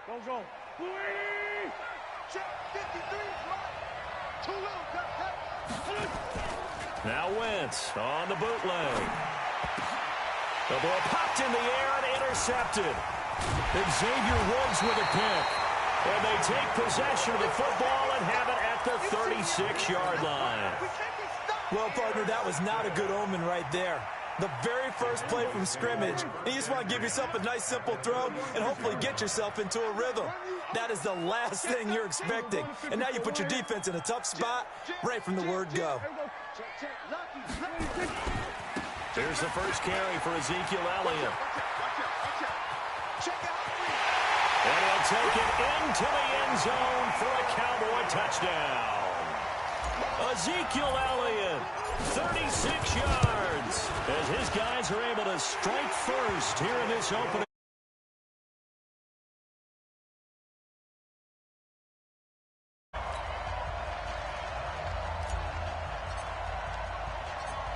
Go. Check 53, right. Too little. Now Wentz on the bootleg. The ball popped in the air and intercepted. Xavier Woods with a pick. And they take possession of the football and have it at the 36-yard line. Well, partner, that was not a good omen right there. The very first play from scrimmage, you just want to give yourself a nice, simple throw and hopefully get yourself into a rhythm. That is the last thing you're expecting. And now you put your defense in a tough spot right from the word go. Here's the first carry for Ezekiel Elliott. And he'll take it into the end zone for a Cowboy touchdown. Ezekiel Elliott, 36 yards, as his guys are able to strike first here in this opening.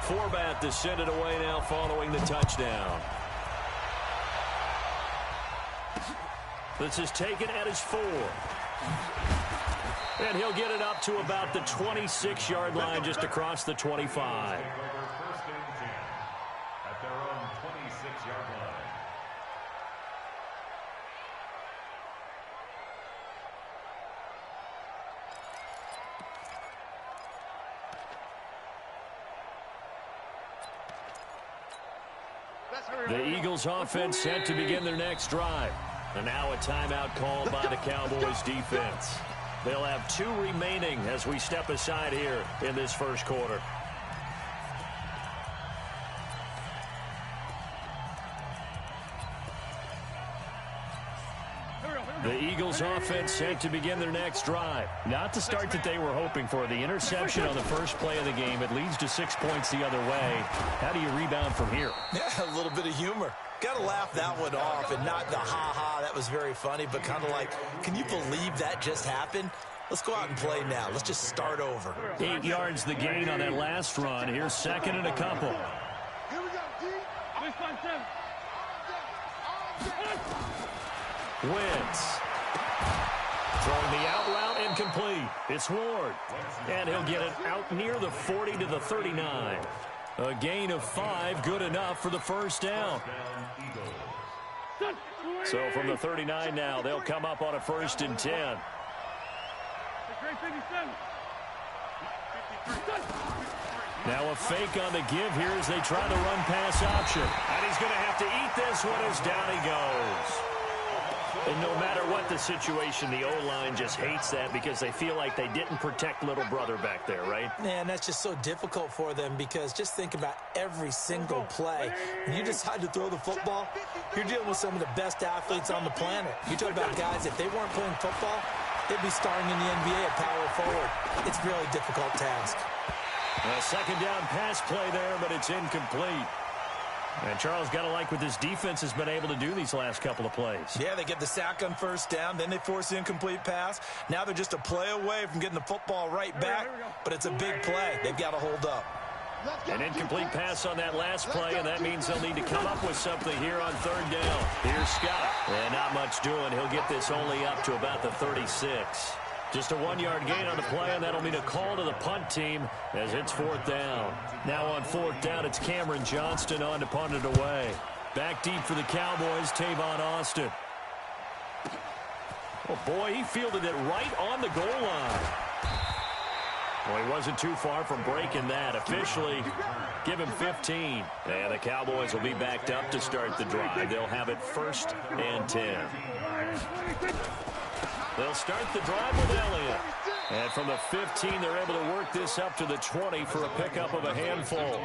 Forbat to send it away now following the touchdown. This is taken at his 4. And he'll get it up to about the 26-yard line just across the 25. First and 10 at their own 26-yard line. The Eagles offense set to begin their next drive. And now a timeout called by the Cowboys defense. They'll have 2 remaining as we step aside here in this first quarter. The Eagles offense set to begin their next drive. Not the start that they were hoping for. The interception on the first play of the game. It leads to 6 points the other way. How do you rebound from here? Yeah, a little bit of humor. Got to laugh that one off and not the ha-ha. That was very funny, but kind of like, can you believe that just happened? Let's go out and play now. Let's just start over. 8 yards the gain on that last run. Here's second and a couple. Here we go, D. Wentz. Throwing the out route incomplete. It's Ward. And he'll get it out near the 40 to the 39. A gain of 5, good enough for the first down. So from the 39 now, they'll come up on a 1st and 10. Now a fake on the give here as they try to run pass option. And he's going to have to eat this one as down he goes. And no matter what the situation, the O-line just hates that because they feel like they didn't protect little brother back there, right? Man, that's just so difficult for them because just think about every single play. When you decide to throw the football, you're dealing with some of the best athletes on the planet. You talk about guys, if they weren't playing football, they'd be starring in the NBA at power forward. It's a really difficult task. A second down pass play there, but it's incomplete. And Charles, got to like what this defense has been able to do these last couple of plays. Yeah, they get the sack on first down, then they force the incomplete pass. Now they're just a play away from getting the football right back, but it's a big play. They've got to hold up. An incomplete pass on that last play, and that means they'll need to come up with something here on 3rd down. Here's Scott. And not much doing. He'll get this only up to about the 36. Just a 1-yard gain on the play, and that'll mean a call to the punt team as it's 4th down. Now on 4th down, it's Cameron Johnston on to punt it away. Back deep for the Cowboys, Tavon Austin. Oh, boy, he fielded it right on the goal line. Well, he wasn't too far from breaking that. Officially, give him 15. And the Cowboys will be backed up to start the drive. They'll have it 1st and 10. They'll start the drive with Elliott. And from the 15, they're able to work this up to the 20 for a pickup of a handful.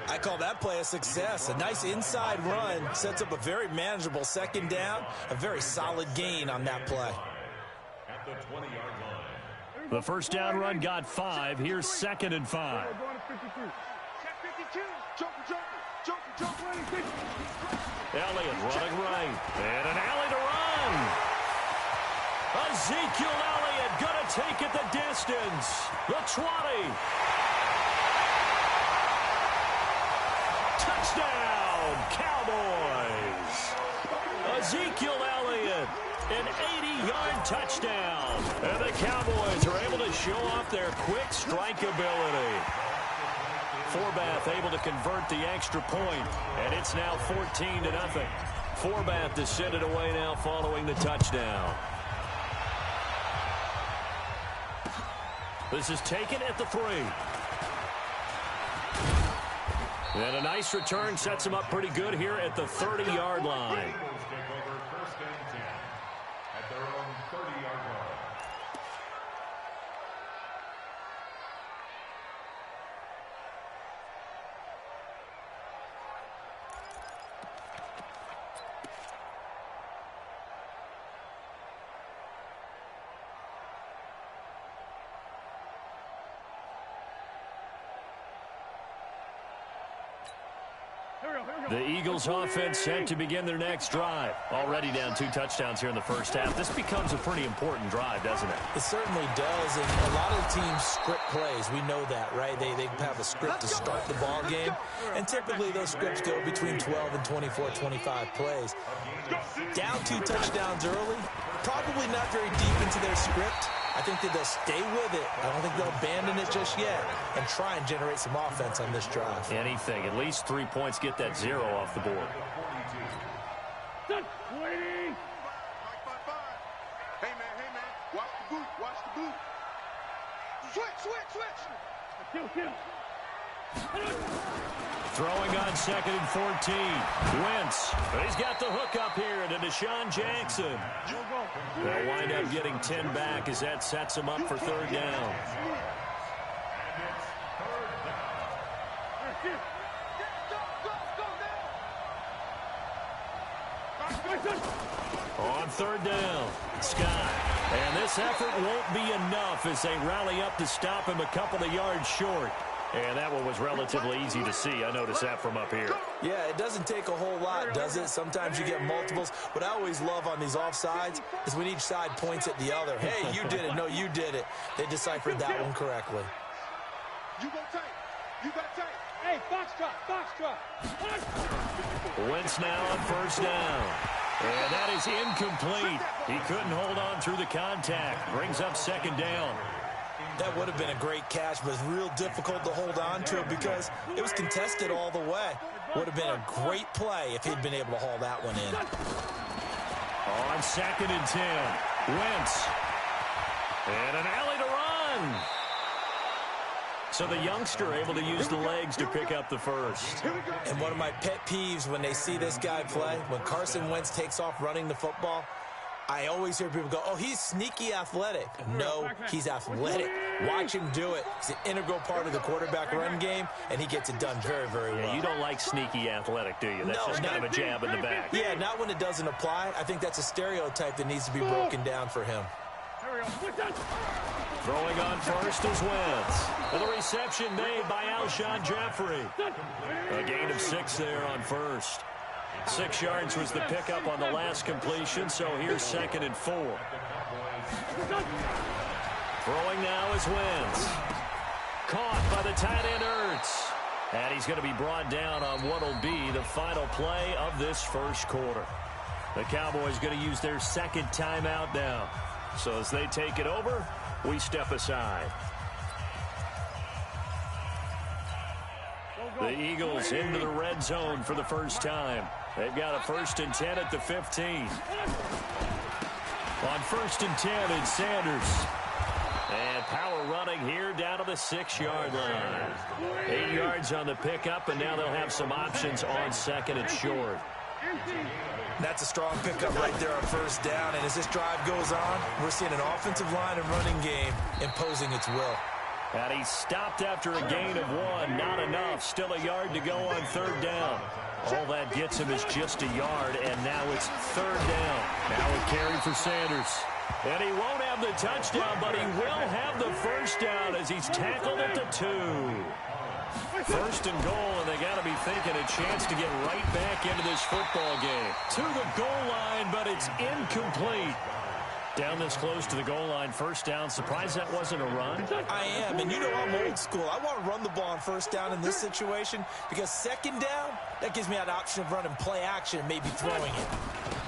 I call that play a success. A nice inside run sets up a very manageable 2nd down. A very solid gain on that play. At the 20-yard line. The first down run got 5. Here's 2nd and 5. Elliott running right. And an alley to run. Ezekiel Elliott going to take it the distance. The 20. Touchdown, Cowboys. Ezekiel Elliott An 80-yard touchdown. And the Cowboys are able to show off their quick strike ability. Forbath able to convert the extra point, and it's now 14-0. Forbath to send it away now following the touchdown. This is taken at the 3. And a nice return sets him up pretty good here at the 30-yard line. Eagles take over first and 10 at their own 30-yard line. The Eagles offense set to begin their next drive. Already down 2 touchdowns here in the first half. This becomes a pretty important drive, doesn't it? It certainly does, and a lot of teams script plays. We know that, right? They have a script to start the ball game, and typically those scripts go between 12 and 24, 25 plays. Down 2 touchdowns early, probably not very deep into their script. I think that they'll stay with it. I don't think they'll abandon it just yet and try and generate some offense on this drive. Anything. At least 3 points, get that 0 off the board. Waiting. Hey, man. Watch the boot. Switch. Kill. Throwing on 2nd and 14. Wentz. He's got the hook up here to Deshaun Jackson. They'll wind up getting 10 back as that sets him up for 3rd down. On 3rd down, Scott. And this effort won't be enough as they rally up to stop him a couple of yards short. And that one was relatively easy to see. I noticed that from up here. Yeah, it doesn't take a whole lot, does it? Sometimes you get multiples. What I always love on these offsides is when each side points at the other. Hey, you did it. No, you did it. They deciphered that one correctly. You got tight. Hey, box drop. Wentz now on 1st down. And that is incomplete. He couldn't hold on through the contact. Brings up 2nd down. That would have been a great catch, but it's real difficult to hold on to it because it was contested all the way. Would have been a great play if he'd been able to haul that one in. On 2nd and 10, Wentz. And an alley to run. So the youngster able to use the legs to pick up the 1st. And one of my pet peeves when they see this guy play, when Carson Wentz takes off running the football, I always hear people go, oh, he's sneaky athletic. No, he's athletic. Watch him do it. He's an integral part of the quarterback run game, and he gets it done very, very well. Yeah, you don't like sneaky athletic, do you? That's just kind of a jab in the back. Yeah, not when it doesn't apply. I think that's a stereotype that needs to be broken down for him. Throwing on 1st is Wentz. With a reception made by Alshon Jeffrey. A gain of 6 there on 1st. 6 yards was the pickup on the last completion, so here's 2nd and 4. Throwing now is Wentz. Caught by the tight end Ertz. And he's going to be brought down on what will be the final play of this 1st quarter. The Cowboys going to use their 2nd timeout now. So as they take it over, we step aside. The Eagles into the red zone for the first time. They've got a 1st and 10 at the 15. On 1st and 10, it's Sanders. And power running here down to the 6-yard line. 8 yards on the pickup, and now they'll have some options on 2nd and short. That's a strong pickup right there on 1st down. And as this drive goes on, we're seeing an offensive line and running game imposing its will. And he stopped after a gain of 1. Not enough. Still a yard to go on 3rd down. All that gets him is just a yard, and now it's 3rd down. Now a carry for Sanders. And he won't have the touchdown, but he will have the 1st down as he's tackled at the 2. 1st and goal, and they got to be thinking a chance to get right back into this football game. To the goal line, but it's incomplete. Down this close to the goal line, 1st down. Surprised that wasn't a run? I am, and you know I'm old school. I want to run the ball on 1st down in this situation because 2nd down, that gives me that option of running play action and maybe throwing it.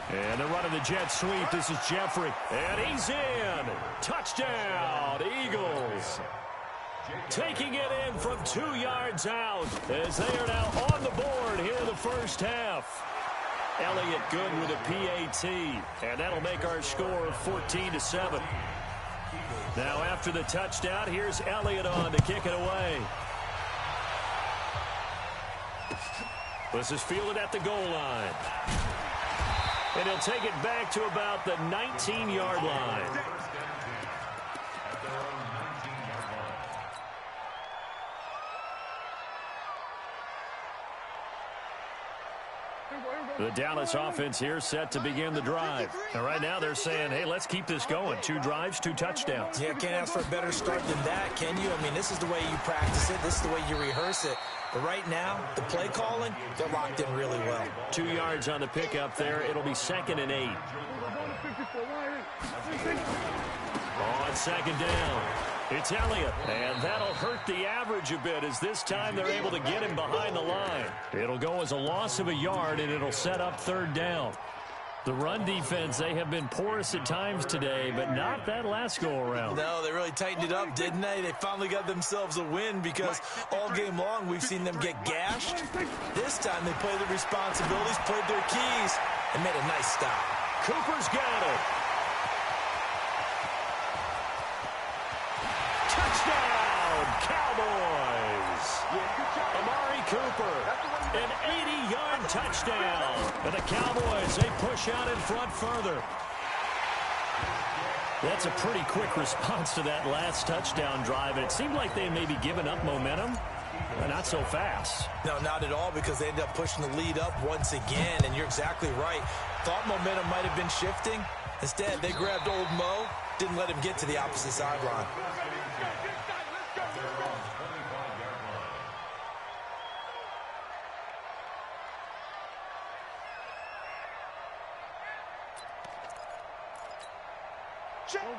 And they're running the jet sweep. This is Jeffrey. And he's in. Touchdown, Eagles. Taking it in from 2 yards out as they are now on the board here in the first half. Elliott good with a PAT. And that'll make our score 14-7. Now after the touchdown, here's Elliott on to kick it away. This is fielded at the goal line. And he'll take it back to about the 19-yard line. The Dallas offense here set to begin the drive. And right now they're saying, hey, let's keep this going. 2 drives, 2 touchdowns. Yeah, can't ask for a better start than that, can you? I mean, this is the way you practice it. This is the way you rehearse it. But right now, the play calling, they're locked in really well. 2 yards on the pickup there. It'll be 2nd and 8. On 2nd down, it's Elliott. And that'll hurt the average a bit as this time they're able to get him behind the line. It'll go as a loss of a yard, and it'll set up 3rd down. The run defense, they have been porous at times today, but not that last go-around. No, they really tightened it up, didn't they? They finally got themselves a win because all game long we've seen them get gashed. This time they played their responsibilities, played their keys, and made a nice stop. Cooper's got it. Touchdown, Cowboys. Amari Cooper, an 80-yard touchdown. And the Cowboys, they push out in front further. That's a pretty quick response to that last touchdown drive. And it seemed like they may be giving up momentum, but not so fast. No, not at all, because they ended up pushing the lead up once again. And you're exactly right. Thought momentum might have been shifting. Instead, they grabbed old Mo, didn't let him get to the opposite sideline.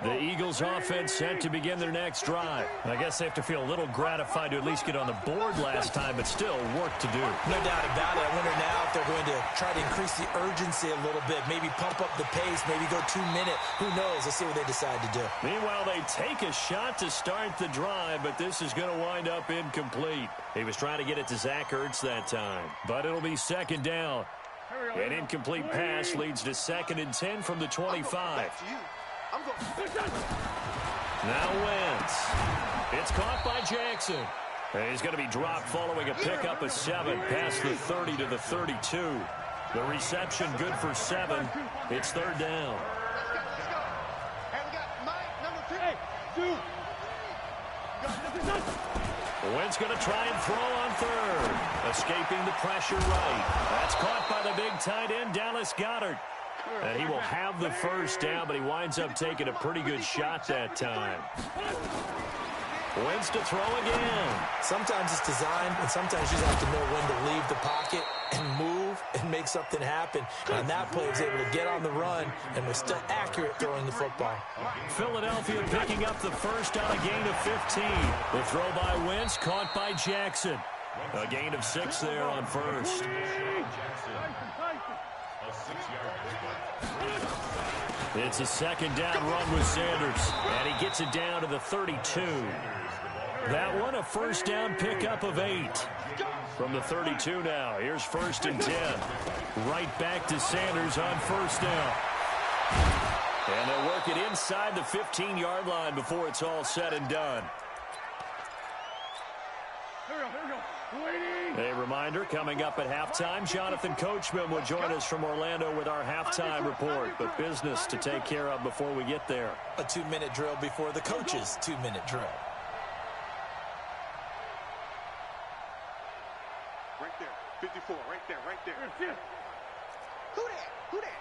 The Eagles offense set to begin their next drive. I guess they have to feel a little gratified to at least get on the board last time, but still work to do. No doubt about it. I wonder now if they're going to try to increase the urgency a little bit, maybe pump up the pace, maybe go 2-minute. Who knows? Let's see what they decide to do. Meanwhile, they take a shot to start the drive, but this is going to wind up incomplete. He was trying to get it to Zach Ertz that time, but it'll be 2nd down. An incomplete pass leads to 2nd and 10 from the 25. Now Wentz. It's caught by Jackson. And he's going to be dropped following a pickup of 7 past the 30 to the 32. The reception good for 7. It's 3rd down. Wentz going to try and throw on 3rd. Escaping the pressure right. That's caught by the big tight end, Dallas Goedert. And he will have the 1st down, but he winds up taking a pretty good shot that time. Wentz to throw again. Sometimes it's designed, and sometimes you just have to know when to leave the pocket and move and make something happen. And that play was able to get on the run and was still accurate throwing the football. Philadelphia picking up the 1st on a gain of 15. The throw by Wentz caught by Jackson. A gain of 6 there on 1st. It's a 2nd down run with Sanders, and he gets it down to the 32. That one a 1st down pickup of 8. From the 32 now, here's 1st and 10. Right back to Sanders on 1st down. And they'll work it inside the 15-yard line before it's all said and done. A reminder, coming up at halftime, Jonathan Coachman will join us from Orlando with our halftime report, but business to take care of before we get there. A 2-minute drill before the coach's 2-minute drill. Right there, 54, right there, right there. Who that? Who that?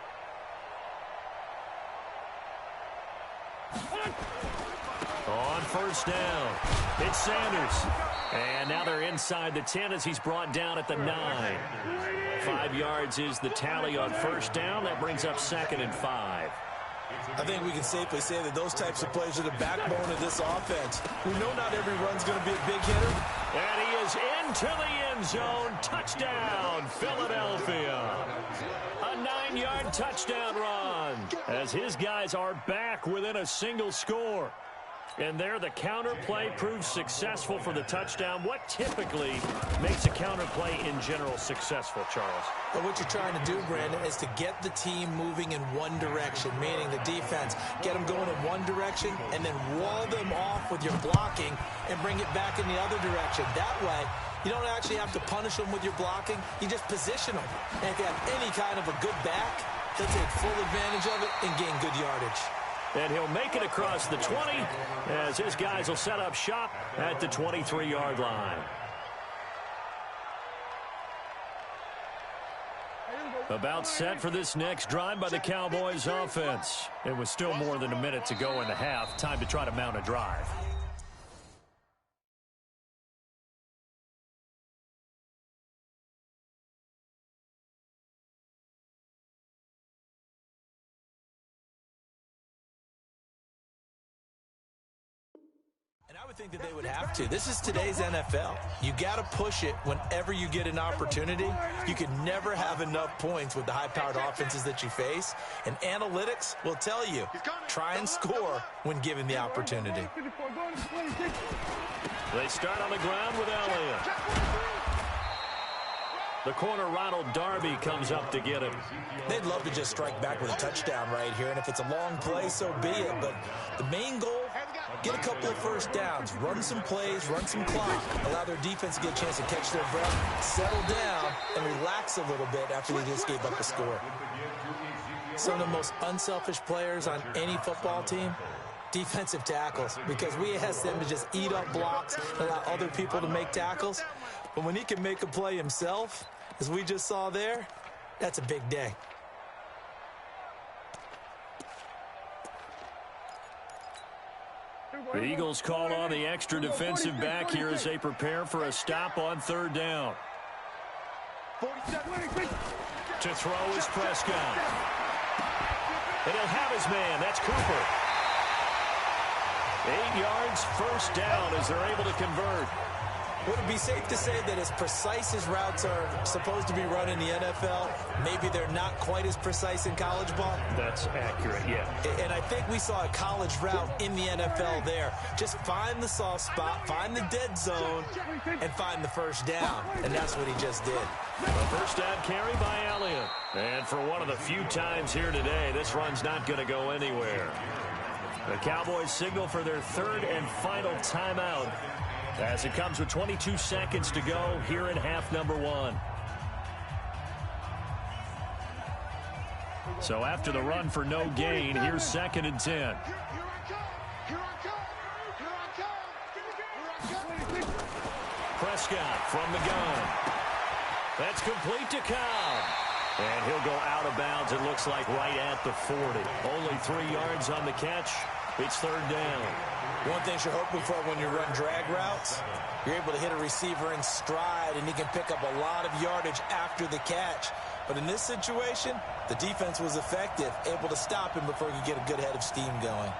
On 1st down, it's Sanders. And now they're inside the 10 as he's brought down at the 9. 5 yards is the tally on 1st down. That brings up 2nd and 5. I think we can safely say that those types of plays are the backbone of this offense. We know not every run's going to be a big hitter. And he is into the end zone. Touchdown, Philadelphia. A 9-yard touchdown run as his guys are back within a single score. And there, the counter play proves successful for the touchdown. What typically makes a counter play in general successful, Charles? But what you're trying to do, Brandon, is to get the team moving in one direction, meaning the defense, get them going in one direction and then wall them off with your blocking and bring it back in the other direction. That way, you don't actually have to punish them with your blocking. You just position them. And if you have any kind of a good back, they'll take full advantage of it and gain good yardage. And he'll make it across the 20 as his guys will set up shop at the 23-yard line. About set for this next drive by the Cowboys offense. It was still more than a minute to go in the half. Time to try to mount a drive. And I would think that they would have to. This is today's NFL. You got to push it whenever you get an opportunity. You can never have enough points with the high-powered offenses that you face. And analytics will tell you, try and score when given the opportunity. They start on the ground with Elliott. The corner, Ronald Darby, comes up to get him. They'd love to just strike back with a touchdown right here, and if it's a long play, so be it. But the main goal, get a couple of first downs, run some plays, run some clock, allow their defense to get a chance to catch their breath, settle down, and relax a little bit after they just gave up a score. Some of the most unselfish players on any football team, defensive tackles, because we ask them to just eat up blocks and allow other people to make tackles. But when he can make a play himself, as we just saw there, that's a big day. The Eagles call on the extra defensive back here as they prepare for a stop on third down. To throw is Prescott. And he'll have his man. That's Cooper. 8 yards, first down as they're able to convert. Would it be safe to say that as precise as routes are supposed to be run in the NFL, maybe they're not quite as precise in college ball? That's accurate, yeah. And I think we saw a college route in the NFL there. Just find the soft spot, find the dead zone, and find the first down. And that's what he just did. A first down carry by Elliott. And for one of the few times here today, this run's not going to go anywhere. The Cowboys signal for their third and final timeout, as it comes with 22 seconds to go here in half number one. So after the run for no gain, here's 2nd and 10. Prescott from the gun. That's complete to Cobb. And he'll go out of bounds, it looks like, right at the 40. Only 3 yards on the catch. It's third down. One thing you're hoping for when you run drag routes, you're able to hit a receiver in stride, and he can pick up a lot of yardage after the catch. But in this situation, the defense was effective, able to stop him before he could get a good head of steam going.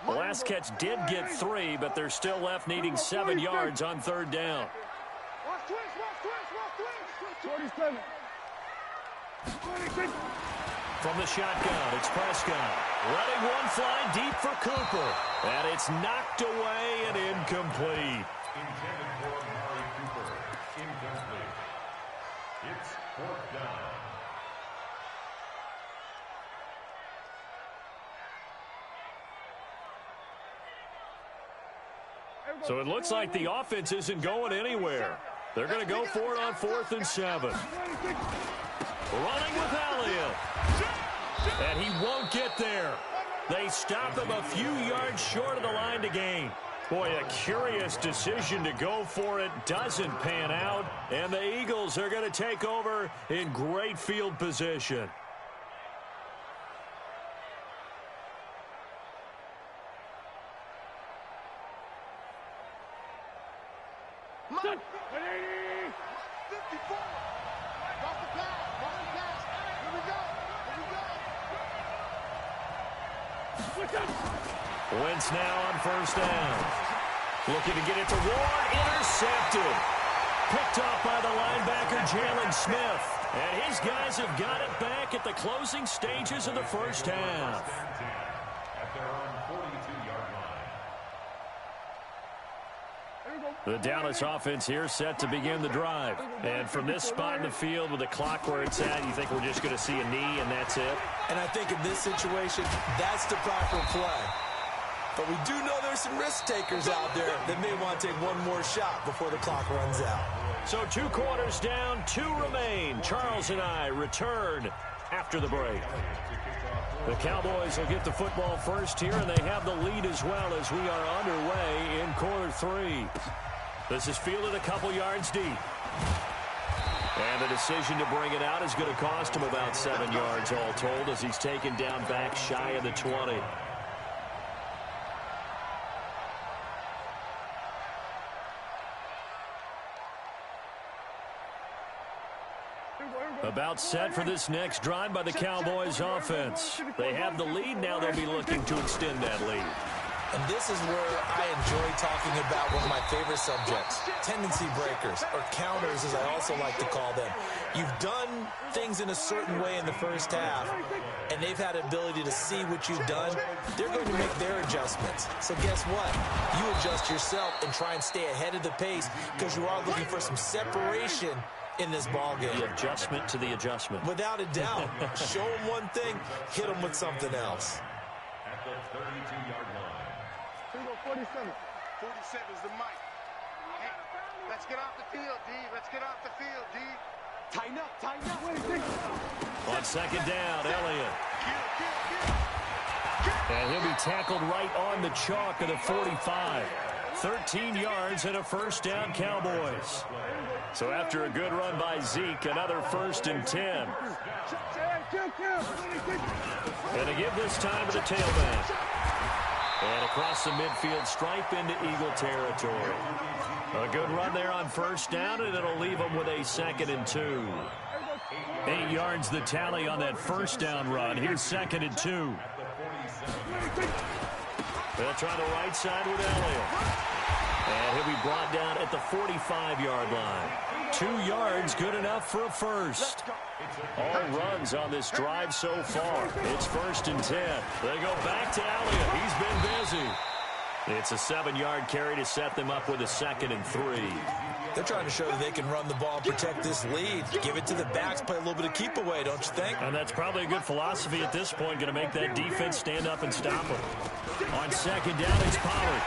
The last catch did get 3, but they're still left needing 7 yards on third down. From the shotgun, it's Prescott. Letting one fly deep for Cooper. And it's knocked away and incomplete. Intended for Amari Cooper. Incomplete. It's 4th down. So it looks like the offense isn't going anywhere. They're going to go for it on 4th and 7. Running with Elliott. And he won't get there. They stop him a few yards short of the line to gain. Boy, a curious decision to go for it. Doesn't pan out. And the Eagles are going to take over in great field position. Wentz now on first down. Looking to get it to Ward. Intercepted. picked off by the linebacker, Jalen Smith. And his guys have got it back at the closing stages of the first half. At their own 42-yard line. The Dallas offense here set to begin the drive. And from this spot in the field with the clock where it's at, you think we're just going to see a knee and that's it? And I think in this situation, that's the proper play. But we do know there's some risk takers out there that may want to take one more shot before the clock runs out. So 2 quarters down, 2 remain. Charles and I return after the break. The Cowboys will get the football first here, and they have the lead as well as we are underway in quarter 3. This is fielded a couple yards deep. And the decision to bring it out is going to cost him about 7 yards all told as he's taken down back shy of the 20. About set for this next drive by the Cowboys offense. They have the lead now. They'll be looking to extend that lead. And this is where I enjoy talking about one of my favorite subjects, tendency breakers, or counters as I also like to call them. You've done things in a certain way in the first half, and they've had the ability to see what you've done. They're going to make their adjustments. So guess what? You adjust yourself and try and stay ahead of the pace because you are looking for some separation in this ball game. The adjustment to the adjustment. Without a doubt. Show them one thing, hit them with something else. At the 32-yard line. Here we go, 47. 47 is the mic. Hey, let's get off the field, D. Let's get off the field, D. Tighten up, tighten up. On second down, Elliott. And he'll be tackled right on the chalk of the 45. 13 yards and a first down, Cowboys. So after a good run by Zeke, another 1st and 10. And to give this time to the tailback. And across the midfield stripe into Eagle territory. A good run there on first down, and it'll leave them with a 2nd and 2. 8 yards the tally on that first down run. Here's 2nd and 2. They'll try the right side with Elliott. And he'll be brought down at the 45-yard line. 2 yards, good enough for a first. All runs on this drive so far. It's 1st and 10. They go back to Elliott. He's been busy. It's a 7-yard carry to set them up with a 2nd and 3. They're trying to show that they can run the ball and protect this lead. Give it to the backs, play a little bit of keep away, don't you think? And that's probably a good philosophy at this point, going to make that defense stand up and stop them. On second down, it's Pollard.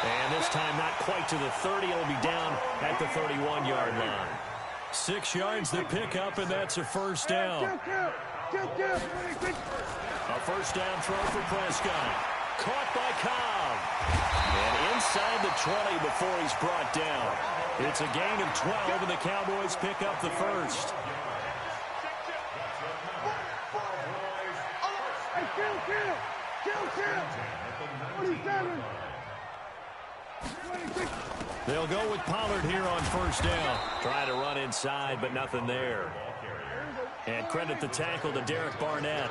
And this time not quite to the 30. It'll be down at the 31-yard line. 6 yards to pick up, and that's a first down. A first down throw for Prescott. Caught by Cobb. And inside the 20 before he's brought down. It's a gain of 12, and the Cowboys pick up the first. They'll go with Pollard here on first down. Try to run inside, but nothing there. And credit the tackle to Derek Barnett.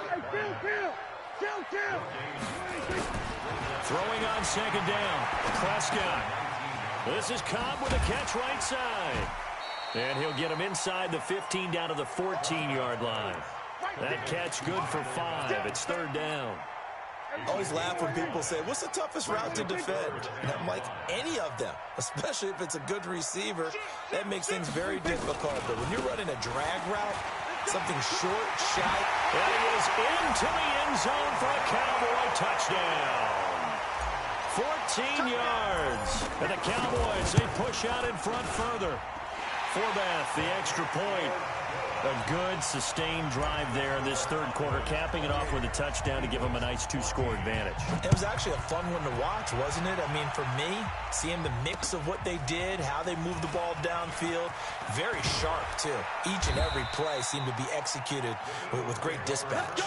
Throwing on second down. Prescott. This is Cobb with a catch right side. And he'll get him inside the 15 down to the 14-yard line. That catch good for 5. It's 3rd down. I always laugh when people say, what's the toughest route to defend? And I'm like, any of them, especially if it's a good receiver. That makes things very difficult. But when you're running a drag route, something short, shy. And he is into the end zone for a Cowboy touchdown. 14 yards. And the Cowboys, they push out in front further. Forbath, the extra point. A good, sustained drive there in this 3rd quarter, capping it off with a touchdown to give them a nice 2-score advantage. It was actually a fun one to watch, wasn't it? I mean, for me, seeing the mix of what they did, how they moved the ball downfield, very sharp, too. Each and every play seemed to be executed with great dispatch.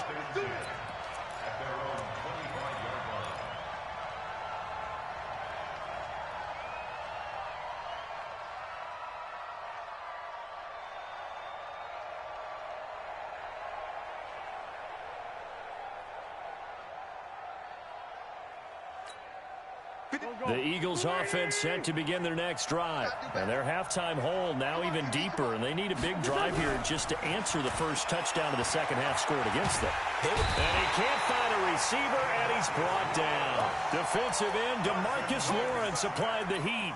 The Eagles offense set to begin their next drive. And their halftime hole now even deeper, and they need a big drive here just to answer the first touchdown of the second half scored against them. And he can't find a receiver, and he's brought down. Defensive end DeMarcus Lawrence applied the heat.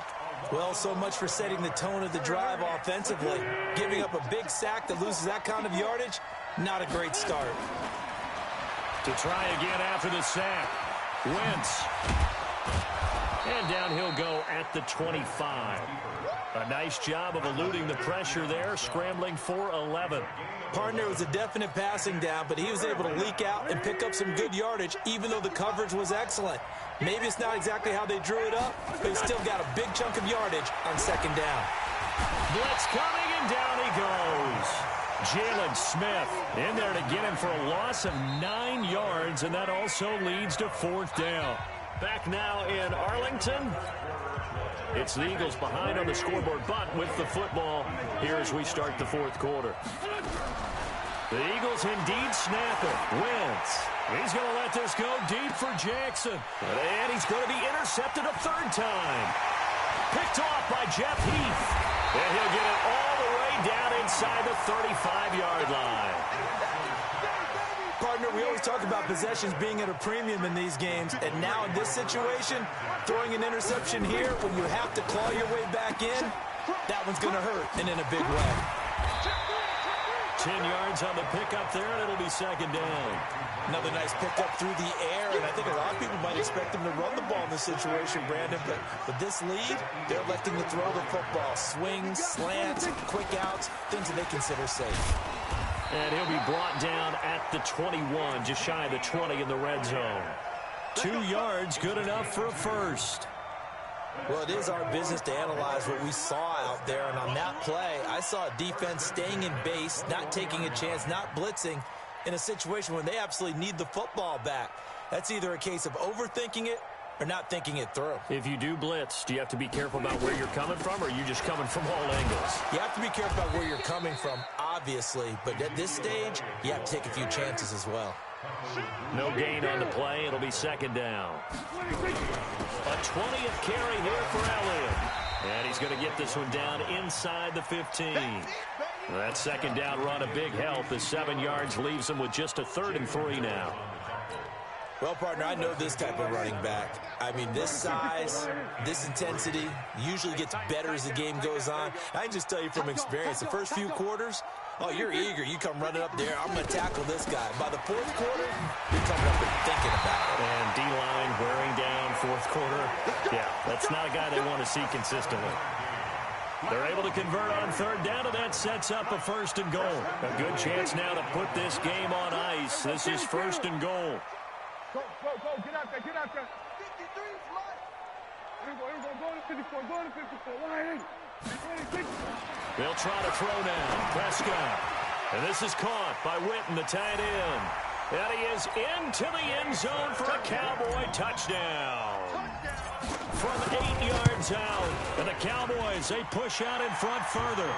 Well, so much for setting the tone of the drive offensively. Giving up a big sack that loses that kind of yardage, not a great start. To try again after the sack. Wentz. And down he'll go at the 25. A nice job of eluding the pressure there, scrambling for 11. Partner was a definite passing down, but he was able to leak out and pick up some good yardage, even though the coverage was excellent. Maybe it's not exactly how they drew it up, but he still got a big chunk of yardage on second down. Blitz coming, and down he goes. Jalen Smith in there to get him for a loss of 9 yards, and that also leads to fourth down. Back now in Arlington. It's the Eagles behind on the scoreboard, but with the football here as we start the fourth quarter. The Eagles indeed snap it. Wentz. He's going to let this go deep for Jackson. And he's going to be intercepted a third time. Picked off by Jeff Heath. And he'll get it all the way down inside the 35-yard line. Partner, we always talk about possessions being at a premium in these games, and now in this situation, throwing an interception here when you have to claw your way back in, that one's going to hurt, and in a big way. 10 yards on the pickup there, and it'll be second down. Another nice pickup through the air, and I think a lot of people might expect him to run the ball in this situation, Brandon, but with this lead, they're electing to throw the football. Swings, slants, quick outs, things that they consider safe. And he'll be brought down at the 21, just shy of the 20 in the red zone. 2 yards, good enough for a first. Well, it is our business to analyze what we saw out there, and on that play, I saw a defense staying in base, not taking a chance, not blitzing, in a situation where they absolutely need the football back. That's either a case of overthinking it or not thinking it through. If you do blitz, do you have to be careful about where you're coming from, or are you just coming from all angles? You have to be careful about where you're coming from, obviously, but at this stage, you have to take a few chances as well. No gain on the play. It'll be second down. A 20th carry here for Elliott. And he's going to get this one down inside the 15. That second down run a big help. The 7 yards leaves him with just a 3rd and 3 now. Well, partner, I know this type of running back. I mean, this size, this intensity usually gets better as the game goes on. I can just tell you from experience, the first few quarters, oh, you're eager. You come running up there. I'm going to tackle this guy. By the fourth quarter, you're coming up and thinking about it. And D-line wearing down fourth quarter. Yeah, that's not a guy they want to see consistently. They're able to convert on third down, and that sets up a 1st and goal. A good chance now to put this game on ice. This is 1st and goal. Go, get out there, get out there. 53, slide. Here we go, go to 54, go to 54. Line. They'll try to throw now. Prescott. And this is caught by Witten, the tight end. And he is into the end zone for a Cowboy touchdown. From 8 yards out. And the Cowboys, they push out in front further.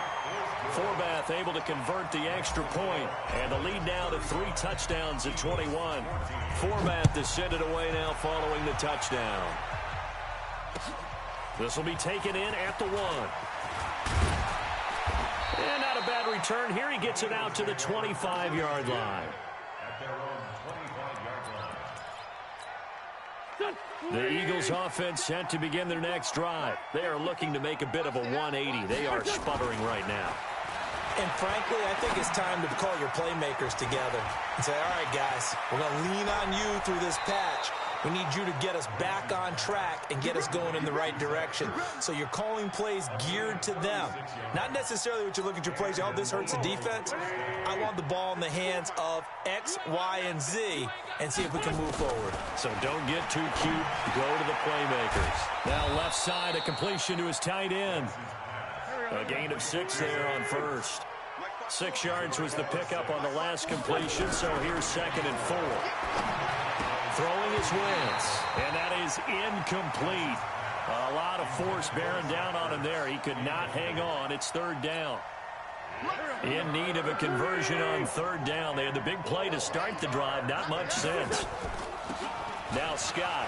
Forbath able to convert the extra point, and the lead now to 3 touchdowns at 21. Forbath to send it away now following the touchdown. This will be taken in at the 1. And not a bad return here. He gets it out to the 25-yard line. The Eagles offense set to begin their next drive. They are looking to make a bit of a 180. They are sputtering right now. And frankly, I think it's time to call your playmakers together and say, all right, guys, we're going to lean on you through this patch. We need you to get us back on track and get us going in the right direction. So you're calling plays geared to them. Not necessarily what you're looking at your plays, oh, this hurts the defense. I want the ball in the hands of X, Y, and Z and see if we can move forward. So don't get too cute. Go to the playmakers. Now left side, a completion to his tight end. A gain of 6 there on first. 6 yards was the pickup on the last completion, so here's 2nd and 4. Throwing his Wentz, and that is incomplete. A lot of force bearing down on him there. He could not hang on. It's 3rd down. In need of a conversion on 3rd down. They had the big play to start the drive. Not much sense. Now Scott.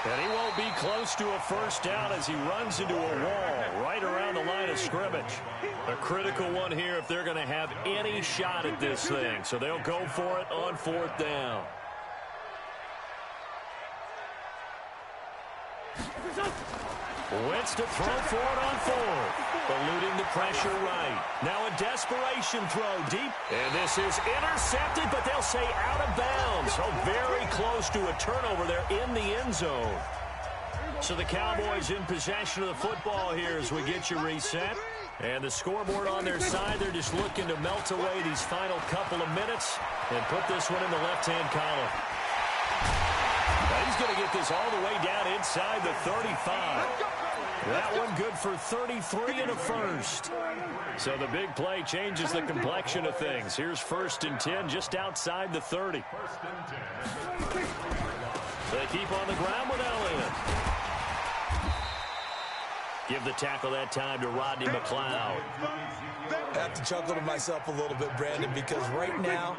And he won't be close to a first down as he runs into a wall right around the line of scrimmage. A critical one here if they're going to have any shot at this thing. So they'll go for it on 4th down. Wentz to throw for it on 4th. Eluding the pressure right. Now a desperation throw deep. And this is intercepted, but they'll say out of bounds. So very close to a turnover there in the end zone. So the Cowboys in possession of the football here as we get you reset. And the scoreboard on their side, they're just looking to melt away these final couple of minutes and put this one in the left-hand column. Now he's going to get this all the way down inside the 35. That one good for 33 and a first. So the big play changes the complexion of things. Here's 1st and 10 just outside the 30. They keep on the ground with Elliott. Give the tackle that time to Rodney McLeod. I have to chuckle to myself a little bit, Brandon, because right now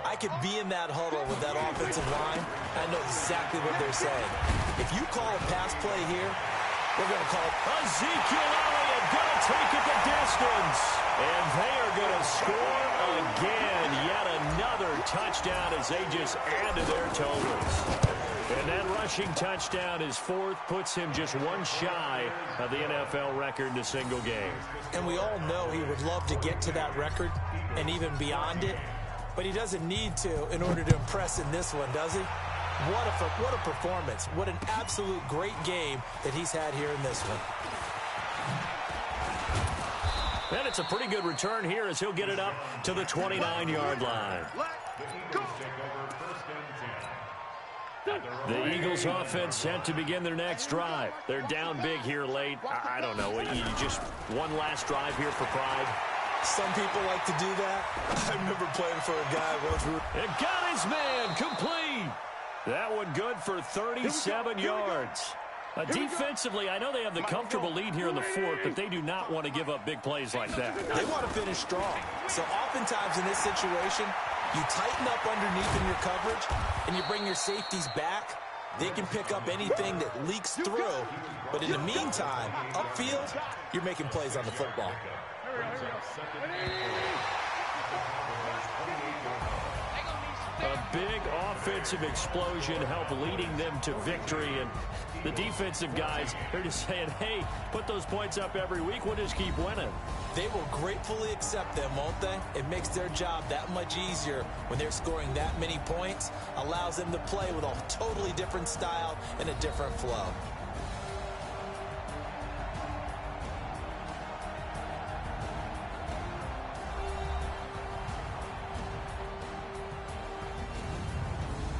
I could be in that huddle with that offensive line. I know exactly what they're saying. If you call a pass play here, we're going to call it Ezekiel Elliott going to take it the distance. And they are going to score again. Yet another touchdown as they just add to their totals. And that rushing touchdown is 4th, puts him just one shy of the NFL record in a single game. And we all know he would love to get to that record and even beyond it. But he doesn't need to in order to impress in this one, does he? What a performance. What an absolute great game that he's had here in this one. And it's a pretty good return here as he'll get it up to the 29-yard line. The Eagles offense set to begin their next drive. They're down big here late. I don't know. You just one last drive here for pride. Some people like to do that. I remember playing for a guy once. It got his man complete. That one good for 37 yards. Defensively, I know they have the comfortable lead here in the 4th, but they do not want to give up big plays like that. They want to finish strong. So oftentimes in this situation, you tighten up underneath in your coverage, and you bring your safeties back. They can pick up anything that leaks through. But in the meantime, upfield, you're making plays on the football. A big offensive explosion helped leading them to victory. And the defensive guys, they're just saying, hey, put those points up every week. We'll just keep winning. They will gratefully accept them, won't they? It makes their job that much easier when they're scoring that many points. Allows them to play with a totally different style and a different flow.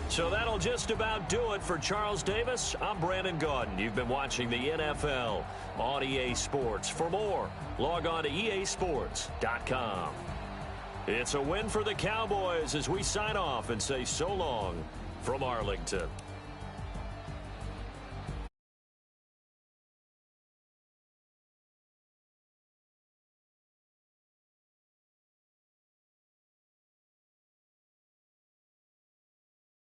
So that'll just about do it for Charles Davis. I'm Brandon Gaudin. You've been watching the NFL on EA Sports. For more, log on to easports.com. It's a win for the Cowboys as we sign off and say so long from Arlington.